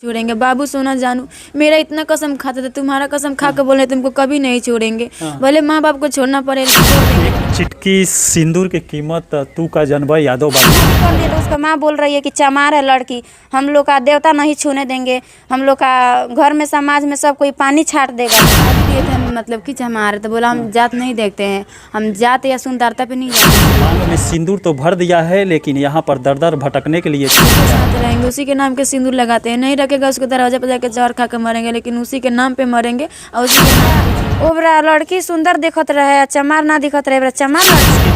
छोड़ेंगे। बाबू सोना जानू मेरा इतना कसम खाते थे, तुम्हारा कसम खा के बोले तुमको कभी नहीं छोड़ेंगे। भले माँ बाप को छोड़ना पड़े छोड़ देंगे। चिटकी सिंदूर की कीमत तू का जनबा यादव कर दिया तो उसका माँ बोल रही है कि चमार है लड़की, हम लोग का देवता नहीं छूने देंगे, हम लोग का घर में समाज में सब कोई पानी छाट देगा। दिए थे मतलब कि हमारे तो बोला हम जात नहीं देखते हैं, हम जात या सुंदरता पे नहीं जाते। मांग में सिंदूर तो भर दिया है, लेकिन यहाँ पर दर दर भटकने के लिए साथ रहेंगे, उसी के नाम के सिंदूर लगाते हैं। नहीं रखेगा उसके दरवाजे पर जाके जहर खा के मरेंगे, लेकिन उसी के नाम पे मरेंगे और उसी के नाम ओबरा लड़की सुंदर दिखत रहे, चमार ना दिखत रहे, चमार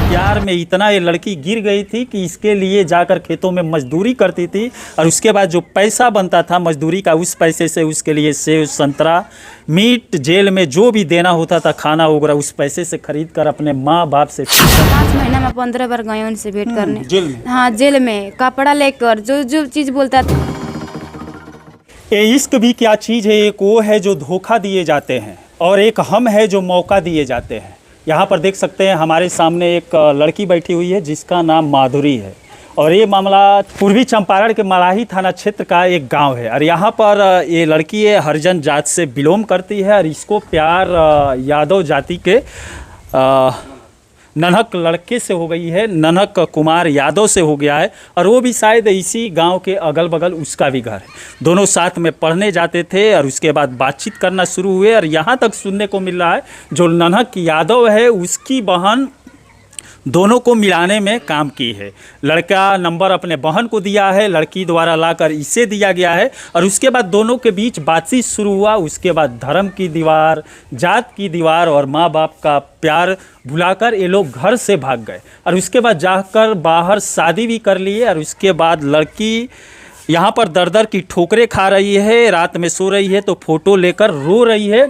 प्यार में इतना ये लड़की गिर गई थी कि इसके लिए जाकर खेतों में मजदूरी करती थी, और उसके बाद जो पैसा बनता था मजदूरी का, उस पैसे से उसके लिए सेव, संतरा, मीट, जेल में जो भी देना होता था खाना वगैरह, उस पैसे से खरीद कर अपने माँ बाप से 5 महीना में 15 बार गए उनसे भेंट करने। जेल में? हाँ जेल में कपड़ा लेकर जो जो चीज़ बोलता था। ये इश्क भी क्या चीज़ है, एक वो है जो धोखा दिए जाते हैं और एक हम है जो मौका दिए जाते हैं। यहाँ पर देख सकते हैं हमारे सामने एक लड़की बैठी हुई है जिसका नाम माधुरी है, और ये मामला पूर्वी चंपारण के मलाही थाना क्षेत्र का एक गांव है। और यहाँ पर ये लड़की हरिजन जात से बिलोंग करती है, और इसको प्यार यादव जाति के नन्हक लड़के से हो गई है, नन्हक कुमार यादव से हो गया है, और वो भी शायद इसी गांव के अगल बगल उसका भी घर है। दोनों साथ में पढ़ने जाते थे और उसके बाद बातचीत करना शुरू हुए, और यहाँ तक सुनने को मिल रहा है जो नन्हक यादव है उसकी बहन दोनों को मिलाने में काम की है। लड़का नंबर अपने बहन को दिया है, लड़की द्वारा लाकर इसे दिया गया है, और उसके बाद दोनों के बीच बातचीत शुरू हुआ। उसके बाद धर्म की दीवार, जात की दीवार और माँ बाप का प्यार भुलाकर ये लोग घर से भाग गए, और उसके बाद जाकर बाहर शादी भी कर लिए। और उसके बाद लड़की यहाँ पर दर दर की ठोकरें खा रही है, रात में सो रही है तो फोटो लेकर रो रही है।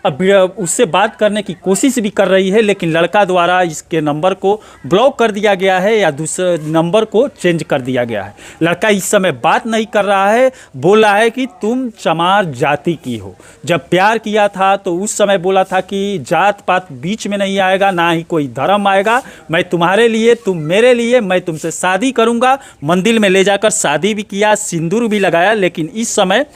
अब उससे बात करने की कोशिश भी कर रही है, लेकिन लड़का द्वारा इसके नंबर को ब्लॉक कर दिया गया है या दूसरे नंबर को चेंज कर दिया गया है। लड़का इस समय बात नहीं कर रहा है, बोल रहा है कि तुम चमार जाति की हो। जब प्यार किया था तो उस समय बोला था कि जात पात बीच में नहीं आएगा, ना ही कोई धर्म आएगा, मैं तुम्हारे लिए, तुम मेरे लिए, मैं तुमसे शादी करूँगा। मंदिर में ले जाकर शादी भी किया, सिंदूर भी लगाया, लेकिन इस समय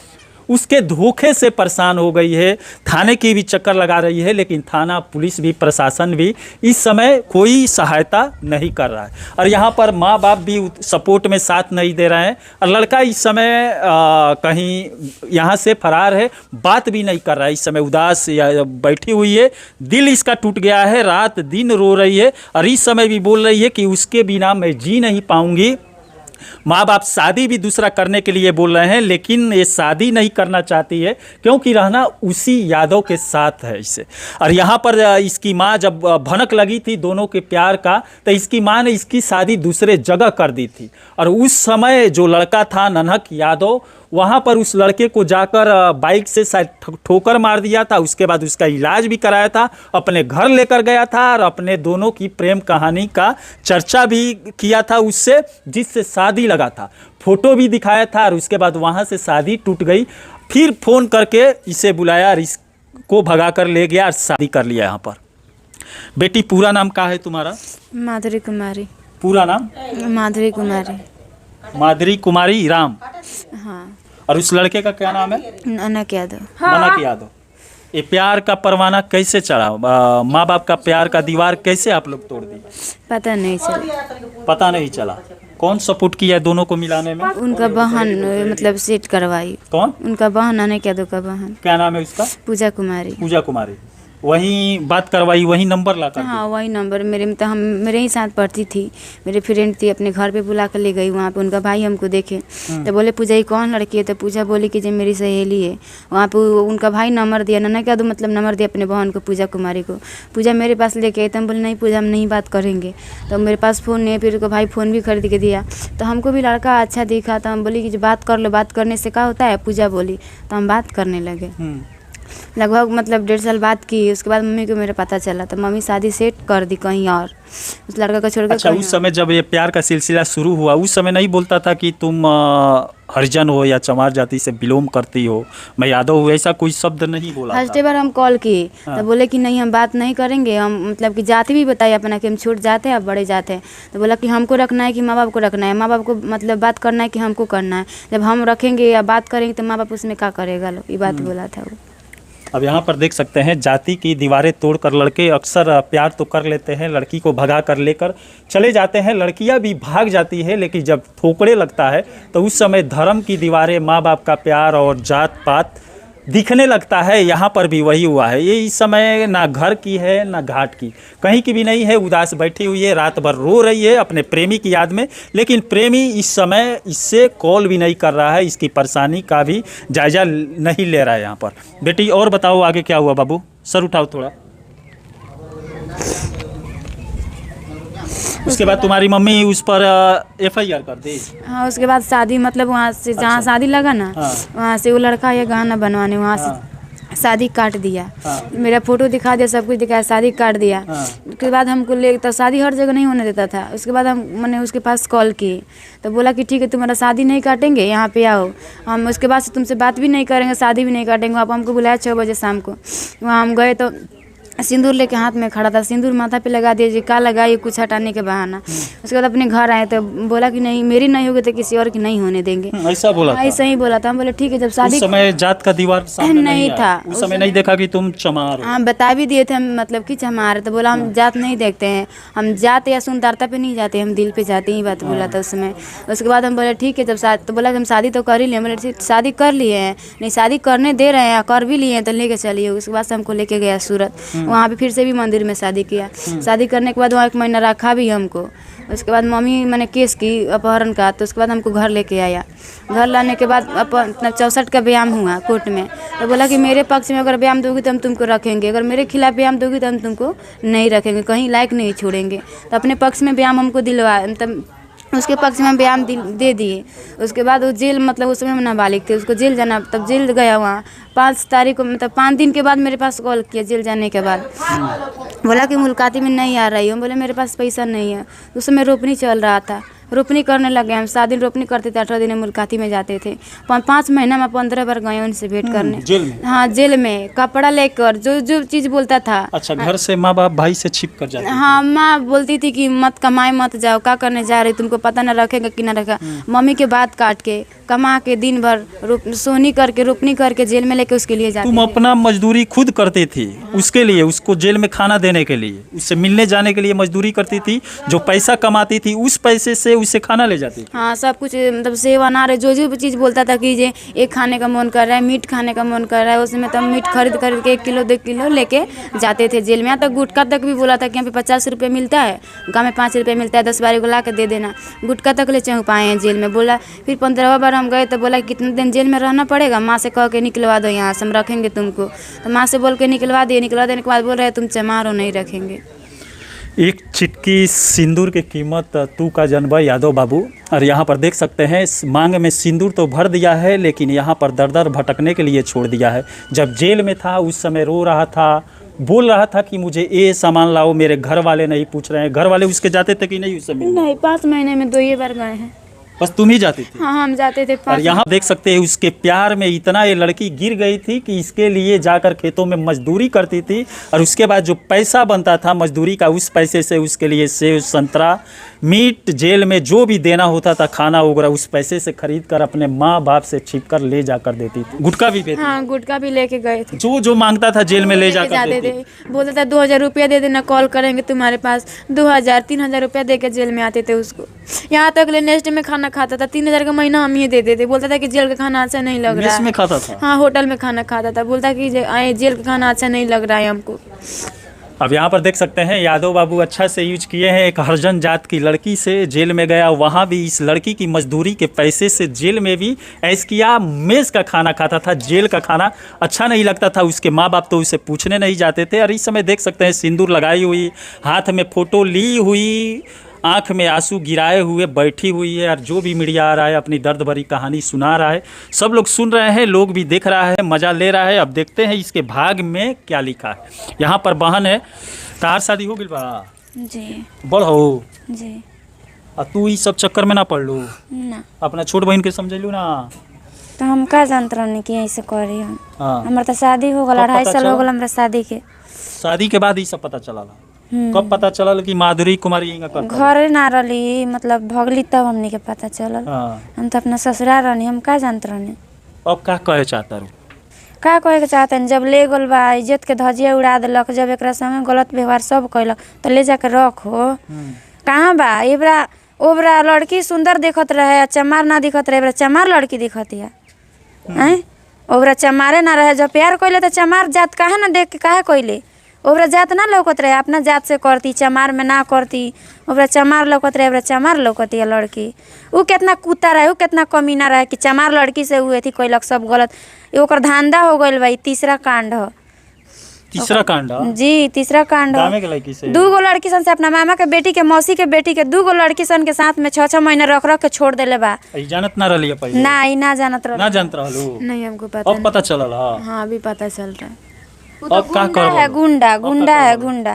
उसके धोखे से परेशान हो गई है। थाने की भी चक्कर लगा रही है, लेकिन थाना, पुलिस भी, प्रशासन भी इस समय कोई सहायता नहीं कर रहा है, और यहाँ पर माँ बाप भी सपोर्ट में साथ नहीं दे रहे हैं। और लड़का इस समय कहीं यहाँ से फरार है, बात भी नहीं कर रहा है, इस समय उदास या बैठी हुई है, दिल इसका टूट गया है, रात दिन रो रही है, और इस समय भी बोल रही है कि उसके बिना मैं जी नहीं पाऊँगी। माँ बाप शादी भी दूसरा करने के लिए बोल रहे हैं, लेकिन ये शादी नहीं करना चाहती है क्योंकि रहना उसी यादव के साथ है इसे। और यहाँ पर इसकी माँ जब भनक लगी थी दोनों के प्यार का, तो इसकी माँ ने इसकी शादी दूसरे जगह कर दी थी। और उस समय जो लड़का था नन्हक यादव, वहाँ पर उस लड़के को जाकर बाइक से शायद ठोकर मार दिया था। उसके बाद उसका इलाज भी कराया था, अपने घर लेकर गया था, और अपने दोनों की प्रेम कहानी का चर्चा भी किया था उससे, जिससे शादी लगा था, फोटो भी दिखाया था। और उसके बाद वहाँ से शादी टूट गई। फिर फ़ोन करके इसे बुलाया और इसको भगा कर ले गया और शादी कर लिया यहाँ पर। बेटी पूरा नाम क्या है तुम्हारा? माधुरी कुमारी। पूरा नाम? माधुरी कुमारी। माधुरी कुमारी राम। हाँ। और उस लड़के का क्या नाम है? नन्हक यादव। नन्हक यादव। ये प्यार का परवाना कैसे चढ़ा? माँ बाप का प्यार का दीवार कैसे आप लोग तोड़ दिए? पता नहीं चला। पता नहीं चला। कौन सपोर्ट किया दोनों को मिलाने में? उनका बहन मतलब सेट करवाई। कौन? उनका बहन, नन्हक यादव का बहन। क्या नाम है उसका? पूजा कुमारी। पूजा कुमारी। वही बात करवाई, वही नंबर ला कर? हाँ वही नंबर। मेरे ही साथ पढ़ती थी, मेरे फ्रेंड थी, अपने घर पे बुला कर ले गई। वहाँ पे उनका भाई हमको देखे तो बोले पूजा ये कौन लड़की है? तो पूजा बोली कि जो मेरी सहेली है। वहाँ पे उनका भाई नंबर दिया, नन्हक यादव मतलब नंबर दिया अपने बहन को, पूजा कुमारी को। पूजा मेरे पास लेके आई तो हम बोले नहीं पूजा हम नहीं बात करेंगे। तो मेरे पास फ़ोन नहीं है, फिर उसका भाई फ़ोन भी खरीद के दिया। तो हमको भी लड़का अच्छा दिखा, तो हम बोली कि बात कर लो, बात करने से क्या होता है? पूजा बोली तो हम बात करने लगे। लगभग मतलब 1.5 साल बाद की। उसके बाद मम्मी को मेरा पता चला तो मम्मी शादी सेट कर दी कहीं और, उस लड़का को छोड़ के अच्छा, कहीं उस और। समय जब ये प्यार का सिलसिला शुरू हुआ उस समय नहीं बोलता था कि तुम हरिजन हो या चमार जाति से बिलोंग करती हो, मैं यादव हूँ, ऐसा कोई शब्द नहीं बोला फर्स्ट था? बार हम कॉल किए हाँ। तो बोले कि नहीं हम बात नहीं करेंगे, हम मतलब कि जाति भी बताइए अपना कि हम छोट जाते हैं आप बड़े जाते हैं। तो बोला कि हमको रखना है कि माँ बाप को रखना है, माँ बाप को मतलब बात करना है कि हमको करना है, जब हम रखेंगे या बात करेंगे तो माँ बाप उसमें क्या करेगा लोग, ये बात बोला था वो। अब यहाँ पर देख सकते हैं जाति की दीवारें तोड़कर लड़के अक्सर प्यार तो कर लेते हैं, लड़की को भगा कर लेकर चले जाते हैं, लड़कियाँ भी भाग जाती है, लेकिन जब ठोकरे लगता है तो उस समय धर्म की दीवारें, माँ बाप का प्यार और जात पात दिखने लगता है। यहाँ पर भी वही हुआ है। ये इस समय ना घर की है ना घाट की, कहीं की भी नहीं है, उदास बैठी हुई है, रात भर रो रही है अपने प्रेमी की याद में, लेकिन प्रेमी इस समय इससे कॉल भी नहीं कर रहा है, इसकी परेशानी का भी जायजा नहीं ले रहा है यहाँ पर। बेटी और बताओ आगे क्या हुआ? बाबू सर उठाओ थोड़ा। उसके बाद तुम्हारी मम्मी उस पर FIR कर दी? हाँ, उसके बाद शादी मतलब वहाँ से जहाँ अच्छा। शादी लगा ना, हाँ। वहाँ से वो लड़का ये गहना बनवाने वहाँ हाँ। से शादी काट दिया। हाँ। मेरा फोटो दिखा दिया, सब कुछ दिखाया, शादी काट दिया। हाँ। उसके बाद हमको ले तो शादी हर जगह नहीं होने देता था। उसके बाद हम मैंने उसके पास कॉल किए तो बोला कि ठीक है तुम्हारा शादी नहीं काटेंगे, यहाँ पे आओ, हम उसके बाद से तुमसे बात भी नहीं करेंगे, शादी भी नहीं काटेंगे। आप हमको बुलाया 6 बजे शाम को, वहाँ हम गए तो सिंदूर लेके हाथ में खड़ा था, सिंदूर माथा पे लगा दिया जी, का लगा ये कुछ हटाने के बहाना। उसके बाद अपने घर आए तो बोला कि नहीं मेरी नहीं होगी तो किसी और की नहीं होने देंगे। ऐसा बोला था? ऐसा ही बोला था। हम बोले ठीक है, जब शादी उस समय जात का दीवार सामने नहीं आया? था। उस समय नहीं देखा कि तुम चमार हो? हाँ बता भी दिए थे हम, मतलब कि हमारे तो बोला हम जात नहीं देखते हैं, हम जात या सुंदरता पे नहीं जाते, हम दिल पे जाते हैं, ये बात बोला था उसमें। उसके बाद हम बोले ठीक है, जब शादी तो बोला कि हम शादी तो कर ही लिए। बोले ठीक शादी कर लिए हैं, नहीं शादी करने दे रहे हैं, कर भी लिए हैं तो लेके चलिए। उसके बाद से हमको लेके गया सूरत, वहाँ पे फिर से भी मंदिर में शादी किया। शादी करने के बाद वहाँ 1 महीना रखा भी हमको। उसके बाद मम्मी मैंने केस की अपहरण का, तो उसके बाद हमको घर लेके आया। घर लाने के बाद अपन 64 का बयान हुआ कोर्ट में, तो बोला कि मेरे पक्ष में अगर बयान दोगी तो हम तुमको रखेंगे, अगर मेरे खिलाफ बयान दोगी तो हम तुमको नहीं रखेंगे, कहीं लायक नहीं छोड़ेंगे। तो अपने पक्ष में बयान हमको दिलवा, मतलब उसके पक्ष में बयान दे दिए। उसके बाद वो जेल, मतलब उस समय हम नाबालिग थे, उसको जेल जाना, तब जेल गया वहाँ 5 तारीख को, मतलब 5 दिन के बाद मेरे पास कॉल किया जेल जाने के बाद। बोला कि मुलाकाती में नहीं आ रही हूँ, बोले मेरे पास पैसा नहीं है। उस समय रोपनी चल रहा था, रोपनी करने लगे हम, 7 दिन रोपनी करते थे, 18 दिन मुलाकाती में जाते थे। 5 महीना में 15 बार गए उनसे भेंट करने। जेल में? हाँ जेल में, कपड़ा लेकर जो जो चीज़ बोलता था। अच्छा, घर से माँ बाप भाई से छिप कर जाते? हाँ, माँ बोलती थी कि मत कमाए मत जाओ, क्या करने जा रही, तुमको पता न रखेगा कि न रखा। मम्मी के बात काट के कमा के दिन भर सोनी करके रोपनी करके जेल में लेके उसके लिए जाते तुम थे। अपना मजदूरी खुद करती थी उसके लिए, उसको जेल में खाना देने के लिए, उससे मिलने जाने के लिए मजदूरी करती थी, जो पैसा कमाती थी उस पैसे से उसे खाना ले जाती थी? हाँ सब कुछ, मतलब सेव अनार जो जो भी चीज़ बोलता था कि ये एक खाने का मन कर रहा है, मीट खाने का मन कर रहा है, उसमें तो मीट खरीद खरीद के 1 किलो 2 किलो लेके जाते थे जेल में। यहाँ तक गुटखा तक भी बोला था कि यहाँ पे 50 रुपये मिलता है, गाँव में 5 रुपये मिलता है, 10 बारी को ला के दे देना। गुटखा तक ले चौंक पाए हैं जेल में। बोला फिर 15वां बार हम गए तो बोला कितने दिन जेल में रहना पड़ेगा, माँ से कह के निकलवा दो यहाँ से, हम रखेंगे तुमको। तो माँ से बोल के निकलवा दिए, निकलवा देने के बाद बोल रहे तुम चमार हो, नहीं रखेंगे। एक चिटकी सिंदूर की कीमत तू का जनबा यादव बाबू। और यहाँ पर देख सकते हैं मांग में सिंदूर तो भर दिया है, लेकिन यहाँ पर दर दर भटकने के लिए छोड़ दिया है। जब जेल में था उस समय रो रहा था, बोल रहा था कि मुझे ये सामान लाओ, मेरे घर वाले नहीं पूछ रहे हैं। घर वाले उसके जाते थे कि नहीं उस समय? नहीं, 5 महीने में 2 बार गए हैं। बस तुम ही जाती थी? हाँ हम जाते थे। और यहाँ देख सकते हैं उसके प्यार में इतना ये लड़की गिर गई थी कि इसके लिए जाकर खेतों में मजदूरी करती थी, और उसके बाद जो पैसा बनता था मजदूरी का उस पैसे से उसके लिए सेब संतरा मीट जेल में जो भी देना होता था खाना वगैरह उस पैसे से खरीद कर अपने माँ बाप से छिप कर ले जाकर देती थी। गुटखा भी देती? हाँ गुटखा भी लेके गए थे। जो जो मांगता था जेल में ले जाकर जाते देती? थे, बोलता था 2000 रुपया दे देना, कॉल करेंगे तुम्हारे पास। 2000 3000 रुपया दे के जेल में आते थे उसको। यहाँ तक ले नेक्स्ट में खाना खाता था, 3000 का महीना हम ही देते थे। बोलता था कि जेल का खाना अच्छा नहीं लग रहा मेस है। में खाता था? हाँ होटल में खाना खाता था, बोलता कि जेल का खाना अच्छा नहीं लग रहा है हमको। अब यहाँ पर देख सकते हैं यादव बाबू अच्छा से यूज किए हैं। एक हरिजन जात की लड़की से जेल में गया, वहाँ भी इस लड़की की मजदूरी के पैसे से जेल में भी ऐश किया, मेज़ का खाना खाता था। जेल का खाना अच्छा नहीं लगता था, उसके माँ बाप तो उसे पूछने नहीं जाते थे। और इस समय देख सकते हैं सिंदूर लगाई हुई, हाथ में फ़ोटो ली हुई, आंख में आंसू गिराए हुए बैठी हुई है और जो भी मीडिया आ रहा है अपनी दर्द भरी कहानी सुना रहा है। सब लोग सुन रहे हैं, लोग भी देख रहा है, मज़ा ले रहा है। अब देखते हैं इसके भाग में क्या लिखा है। यहाँ पर बहन है, तार शादी हो गई बा जी बड़ हो जी और तू इस सब चक्कर में ना पड़ लू, ना अपना छोट बहन के समझलू ना। तो हम का जानत रहनी कि ऐसे करी हम। हाँ, हमारा तो शादी हो गल, कब 2.5 पता साल हो चला? गल हमरा शादी के। शादी के बाद ये सब पता चला। कब पता चलल कि माधुरी कुमारी इंगा करता? घरे ना रही, मतलब भगली तब हमनी के पता चलल। हाँ, हम तो अपना ससुराल रहनी, हम का जानत रहनी। अब का कहे चाहता रू? का कहे के चाहते जब ले गल बा, इज्जत के धजिया उड़ा देलक, जब एकरा संगे गलत व्यवहार सब कैलक तो ले जाके रखो। कहाँ बा एबरा? ओबरा लड़की सुंदर दिखत रहे, चमार ना दिखत रहे, एबरा चमार लड़की दिखत है। हैं ओबरा चमारे ना रहे, जब प्यार कैले तो चमार जात काहे ना देख के काहे कैले? ओबरा जात ना लौकत रहे, अपना जात से करती, चमार में ना करती। ओबरा चमार लौकत रहे, ओबरा चमार लौकती है लड़की। उ कितना कुत्ता रहे, उ कितना कमीना रहे कि चमार लड़की से हुए थी कैलक सब गलत। ओकर धांधा हो गइल भाई। तीसरा कांड ह। तीसरा कांड जी तीसरा कांड गामे के लड़की से 2 गो लड़की सन से, अपना मामा के बेटी के, मौसी के बेटी के 2 गो लड़की सन के साथ में 6-6 महीने रख रख के छोड़ देले बा। ई जानत ना रहली पहले? ना ई ना जानत रह। ना जानत रहलू? नहीं हमको पता अब पता चलल? हाँ अभी पता चल रहा है। अब का गुंडा है, करू? गुंडा गुंडा है, गुंडा।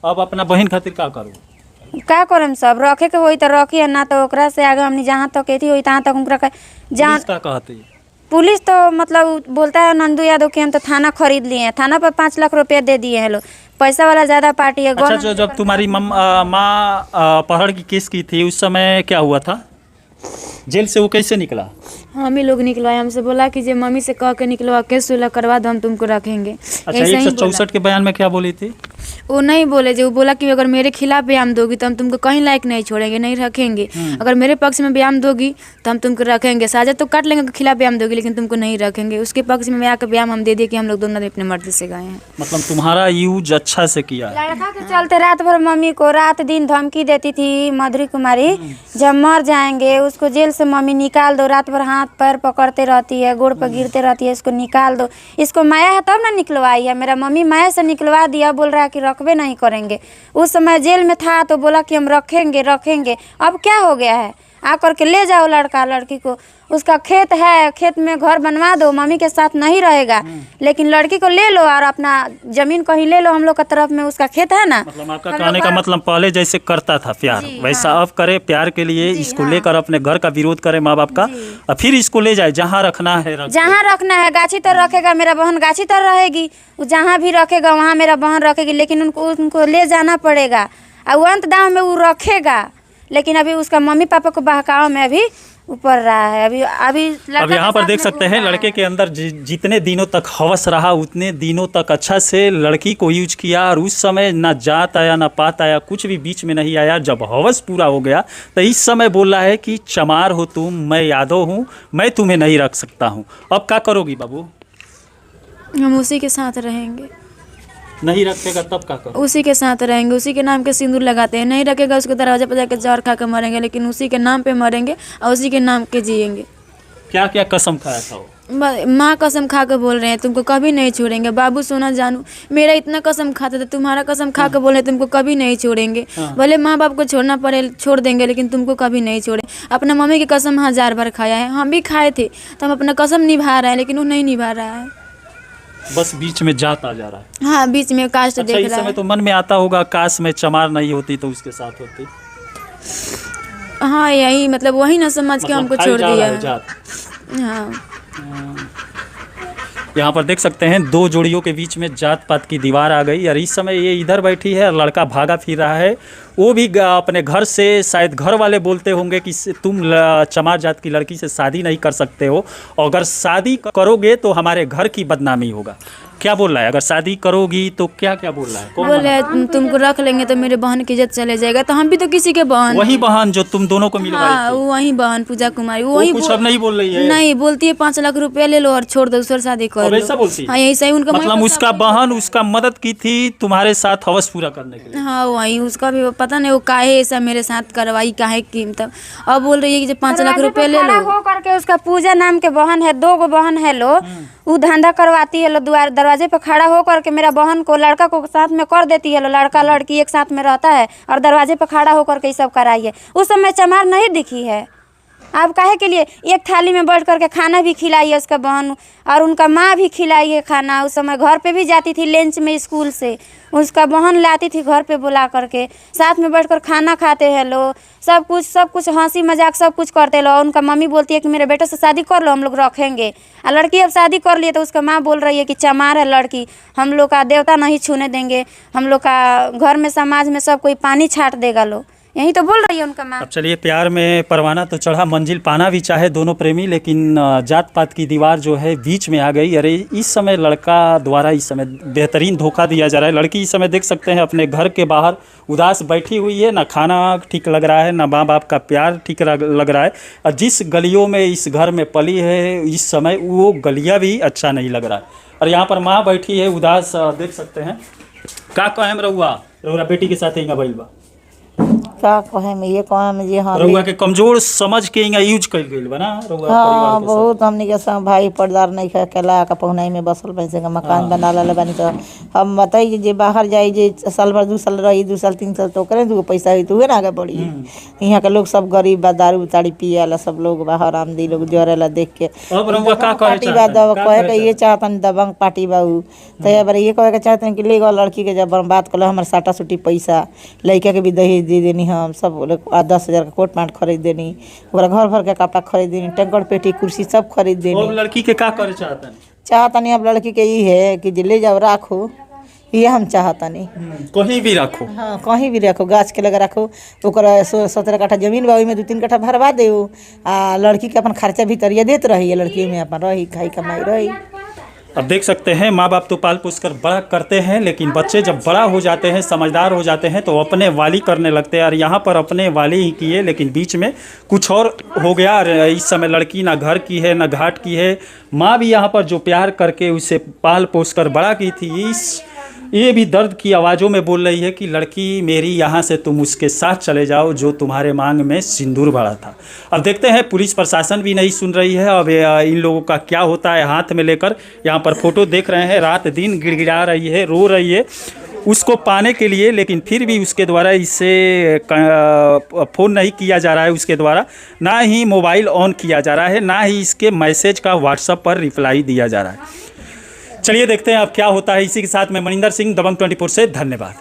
अब अपना बहन खातिर का करू? का करम सब रखे के होई तो रखी, ना तो ओकरा से आगे हमनी जहाँ तक एथी होई तहाँ तक उनका जहाँ। पुलिस का कहती? पुलिस तो मतलब बोलता है नंदू यादव कि हम तो थाना खरीद लिए हैं, थाना पर 5 लाख रुपया दे दिए हैं लोग। पैसा वाला ज्यादा पार्टी है। अच्छा, जो जब तुम्हारी माँ अपहरण की केस की थी उस समय क्या हुआ था? जेल से वो कैसे निकला? हम ही लोग निकलवाए, हमसे बोला कि जे मम्मी से कह के निकलवा के सुलह करवा दो, हम तुमको रखेंगे। अच्छा, ऐसे ही 164 के बयान में क्या बोली थी? वो नहीं बोले, जो बोला कि अगर मेरे खिलाफ बयान दोगी तो हम तुमको कहीं लायक नहीं छोड़ेंगे, नहीं रखेंगे। अगर मेरे पक्ष में बयान दोगी तो हम तुमको रखेंगे। साजा तो काट लेंगे खिलाफ बयान दोगी, लेकिन तुमको नहीं रखेंगे। उसके पक्ष में आकर बयान हम दे दिए कि हम लोग दोनों अपने मर्जी से गए हैं। मतलब तुम्हारा यूज अच्छा से किया है। लड़का के चलते रात भर मम्मी को रात दिन धमकी देती थी माधुरी कुमारी, जब मर जाएंगे उसको जेल से मम्मी निकाल दो। रात भर हाथ पैर पकड़ते रहती है, गोड़ पर गिरते रहती है, इसको निकाल दो। इसको माया है तब ना निकलवाई है। मेरा मम्मी माया से निकलवा दिया, बोल रहा है कि रखबे नहीं करेंगे। उस समय जेल में था तो बोला कि हम रखेंगे रखेंगे। अब क्या हो गया है? आकर के ले जाओ लड़का लड़की को। उसका खेत है, खेत में घर बनवा दो, मम्मी के साथ नहीं रहेगा, लेकिन लड़की को ले लो और अपना जमीन कहीं ले लो। हम लोग का तरफ में उसका खेत है ना। मतलब आपका कहने का मतलब पहले जैसे करता था प्यार वैसा अब करे, प्यार के लिए इसको लेकर अपने घर का विरोध करे माँ बाप का, और फिर इसको ले जाए जहाँ रखना है जहाँ रखना है। गाछी तर रखेगा मेरा बहन, गाछी तर रहेगी। वो जहाँ भी रखेगा वहाँ मेरा बहन रखेगी, लेकिन उनको ले जाना पड़ेगा। और अंत दाव में वो रखेगा, लेकिन अभी उसका मम्मी पापा को बहकाव में अभी ऊपर रहा है। अभी अब यहाँ पर देख सकते हैं लड़के के अंदर जितने दिनों तक हवस रहा उतने दिनों तक अच्छा से लड़की को यूज किया, और उस समय ना जात आया ना पात आया, कुछ भी बीच में नहीं आया। जब हवस पूरा हो गया तो इस समय बोल रहा है कि चमार हो तुम, मैं यादव हूँ, मैं तुम्हें नहीं रख सकता हूँ। अब क्या करोगी बाबू? हम उसी के साथ रहेंगे। नहीं रखेगा तब क्या करो? उसी के साथ रहेंगे, उसी के नाम के सिंदूर लगाते हैं। नहीं रखेगा उसके दरवाजे पर जाकर जहर खा के मरेंगे, लेकिन उसी के नाम पे मरेंगे और उसी के नाम के जिएंगे। क्या क्या कसम खाया था वो? माँ कसम खा के बोल रहे हैं तुमको कभी नहीं छोड़ेंगे। बाबू सोना जानू मेरा इतना कसम खाते थे, तुम्हारा कसम खा के बोल रहे तुमको कभी नहीं छोड़ेंगे। भले माँ बाप को छोड़ना पड़े छोड़ देंगे, लेकिन तुमको कभी नहीं छोड़े। अपना मम्मी की कसम 1000 बार खाया है, हम भी खाए थे, तो हम अपना कसम निभा रहे हैं, लेकिन वो नहीं निभा रहा है। बस बीच में जात आ जा रहा है। हाँ बीच में कास्ट अच्छा, देख इस रहा समय है। तो मन में आता होगा काश में चमार नहीं होती तो उसके साथ होती। हाँ यही मतलब वही ना समझ के हमको खाई छोड़ जा रहा दिया है है। जात। हाँ यहाँ पर देख सकते हैं 2 जोड़ियों के बीच में जात पात की दीवार आ गई, और इस समय ये इधर बैठी है, लड़का भागा फिर रहा है। वो भी अपने घर से शायद घर वाले बोलते होंगे कि तुम चमार जात की लड़की से शादी नहीं कर सकते हो, और अगर शादी करोगे तो हमारे घर की बदनामी होगा। क्या बोल रहा है? अगर शादी करोगी तो क्या क्या बोल रहा है? कौन बोले तुमको रख लेंगे तो मेरे बहन की इज्जत चले जाएगा। तो हम भी तो किसी के बहन वही बहन जो तुम दोनों को मिलवाई हाँ थी? वही बहन पूजा कुमारी वो वही कुछ अब नहीं बोल रही है? नहीं बोलती है 5 लाख रुपया ले लो और छोड़ दो, दूसरी शादी कर लो। ऐसा बोलती है? हाँ यही सही उनका मतलब उसका बहन उसका मदद की थी तुम्हारे साथ हवस पूरा करने के लिए? हाँ वही उसका भी पता नहीं वो काहे ऐसा मेरे साथ करवाई, काहे की मतलब अब बोल रही है कि 5 लाख रुपया ले लो। हो करके उसका पूजा नाम के बहन है, 2 गो बहन है लो, वो धंधा करवाती है लो, दरवाजे दरवाजे पर खड़ा होकर के मेरा बहन को लड़का को साथ में कर देती है, लड़का लड़की एक साथ में रहता है और दरवाजे पर खड़ा होकर के ये सब कराई है। उस समय चमार नहीं दिखी है। आप काहे के लिए एक थाली में बैठ करके खाना भी खिलाई है उसका बहन और उनका माँ भी खिलाई है खाना। उस समय घर पे भी जाती थी लंच में स्कूल से, उसका बहन लाती थी घर पे बुला करके, साथ में बैठकर खाना खाते हैं लोग, सब कुछ हंसी मजाक सब कुछ करते लो। उनका मम्मी बोलती है कि मेरे बेटे से शादी कर लो, हम लोग रखेंगे। और लड़की अब शादी कर लिए तो उसका माँ बोल रही है कि चमार है लड़की, हम लोग का देवता नहीं छूने देंगे, हम लोग का घर में समाज में सब कोई पानी छाट देगा लो, यही तो बोल रही है उनका माँ। अब चलिए, प्यार में परवाना तो चढ़ा, मंजिल पाना भी चाहे दोनों प्रेमी, लेकिन जात पात की दीवार जो है बीच में आ गई। अरे इस समय लड़का द्वारा इस समय बेहतरीन धोखा दिया जा रहा है। लड़की इस समय देख सकते हैं अपने घर के बाहर उदास बैठी हुई है, ना खाना ठीक लग रहा है, ना माँ बाप का प्यार ठीक लग रहा है। और जिस गलियों में इस घर में पली है इस समय, वो गलियाँ भी अच्छा नहीं लग रहा है। और यहाँ पर माँ बैठी है उदास, देख सकते हैं। का कहम रउआ बेटी के साथ हिंगा भइल बा, का कहे में ये कहे में जी हाँ रउआ के कमजोर समझ के इहाँ यूज कइल गइल बा ना रउआ हाँ परिवार के बहुत हमनी के सब भाई पर्दार नहीं खा केला का पहुनाई में बसल पैसे का मकान बना ले बानी। तो हम बताई जे बाहर जाई जे साल भर 2 साल रही 2 साल 3 साल तो करे 2 पैसा हुई तो ना आगे बढ़ी। यहाँ के लोग सब गरीब बा, दारू ताड़ी पियाला, सब लोग बाहर आमदी लोग जरेला देख के। अब रउआ का पार्टी बा दब कहे के ये चाहतन दबंग पार्टी बा उ तो ये बार ये कहे के चाहतन कि ले गो लड़की के जब बात कलो हमर साटा सुटी पैसा लड़का के भी दहेज दे देनी, हम सब 10,000 का कोट पैंट खरीद देनी, ओकरा घर भर के कपड़ा खरीद देनी, टंकड़ पेटी कुर्सी सब खरीद देनी। अब लड़की के का करे चाहतनी अब लड़की के ये है कि जे ले जाओ राखो, ये हम चाहतनी कहीं भी रखो। हाँ कहीं भी रखो, गाछ के लगा रखो, ओकरा 17 कट्ठा जमीन बा, ओहिमे 2-3 कट्ठा भरवा दे आ लड़की के अपन खर्चा भी तरिया देत रही है, लड़की में अपन रही खाई कमाई रही। अब देख सकते हैं माँ बाप तो पाल पोस कर बड़ा करते हैं, लेकिन बच्चे जब बड़ा हो जाते हैं, समझदार हो जाते हैं तो अपने वाली करने लगते हैं। और यहाँ पर अपने वाली ही किए, लेकिन बीच में कुछ और हो गया। और इस समय लड़की ना घर की है ना घाट की है। माँ भी यहाँ पर जो प्यार करके उसे पाल पोस कर बड़ा की थी, ये भी दर्द की आवाज़ों में बोल रही है कि लड़की मेरी, यहाँ से तुम उसके साथ चले जाओ जो तुम्हारे मांग में सिंदूर भरा था। अब देखते हैं, पुलिस प्रशासन भी नहीं सुन रही है। अब इन लोगों का क्या होता है हाथ में लेकर। यहाँ पर फोटो देख रहे हैं, रात दिन गिड़गिड़ा रही है, रो रही है उसको पाने के लिए, लेकिन फिर भी उसके द्वारा इससे फ़ोन नहीं किया जा रहा है, उसके द्वारा ना ही मोबाइल ऑन किया जा रहा है, ना ही इसके मैसेज का व्हाट्सएप पर रिप्लाई दिया जा रहा है। चलिए देखते हैं अब क्या होता है। इसी के साथ मैं मनिंदर सिंह, दबंग 24 से धन्यवाद।